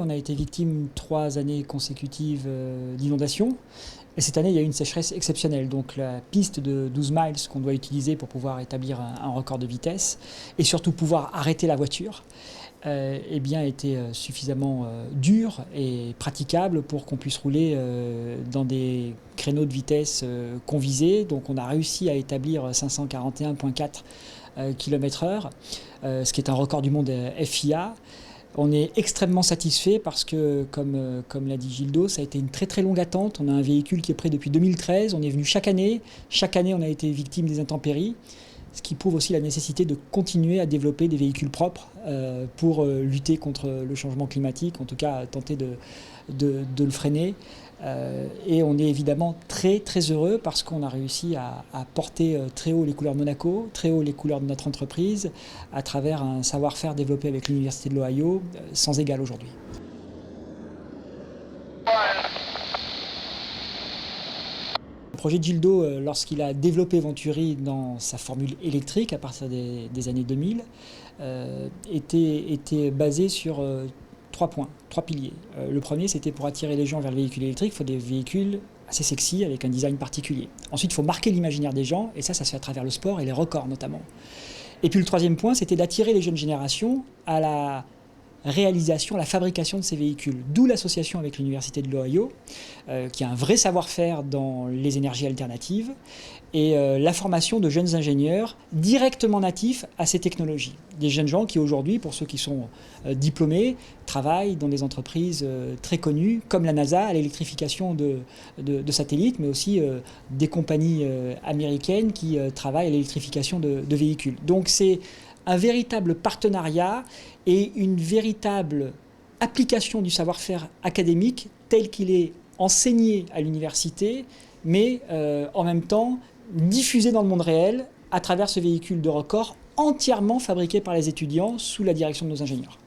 on a été victime 3 années consécutives d'inondations. Et cette année, il y a eu une sécheresse exceptionnelle. Donc la piste de 12 miles qu'on doit utiliser pour pouvoir établir un record de vitesse et surtout pouvoir arrêter la voiture, eh bien, était suffisamment dure et praticable pour qu'on puisse rouler dans des créneaux de vitesse qu'on visait. Donc on a réussi à établir 541,4 km/h, ce qui est un record du monde FIA. On est extrêmement satisfait parce que, comme l'a dit Gildo, ça a été une très très longue attente. On a un véhicule qui est prêt depuis 2013, on est venu chaque année. Chaque année, on a été victime des intempéries, ce qui prouve aussi la nécessité de continuer à développer des véhicules propres pour lutter contre le changement climatique, en tout cas tenter de le freiner. Et on est évidemment très très heureux parce qu'on a réussi à porter très haut les couleurs de Monaco, très haut les couleurs de notre entreprise, à travers un savoir-faire développé avec l'Université de l'Ohio, sans égal aujourd'hui. Le projet de Gildo, lorsqu'il a développé Venturi dans sa formule électrique à partir des années 2000, était basé sur 3 points, 3 piliers. Le premier, c'était pour attirer les gens vers le véhicule électrique, il faut des véhicules assez sexy, avec un design particulier. Ensuite, il faut marquer l'imaginaire des gens, et ça se fait à travers le sport et les records notamment. Et puis le troisième point, c'était d'attirer les jeunes générations à la réalisation, la fabrication de ces véhicules. D'où l'association avec l'Université de l'Ohio, qui a un vrai savoir-faire dans les énergies alternatives, et la formation de jeunes ingénieurs directement natifs à ces technologies. Des jeunes gens qui aujourd'hui, pour ceux qui sont diplômés, travaillent dans des entreprises très connues, comme la NASA, à l'électrification de satellites, mais aussi des compagnies américaines qui travaillent à l'électrification de véhicules. Donc c'est un véritable partenariat et une véritable application du savoir-faire académique tel qu'il est enseigné à l'université, mais en même temps diffusé dans le monde réel à travers ce véhicule de record entièrement fabriqué par les étudiants sous la direction de nos ingénieurs.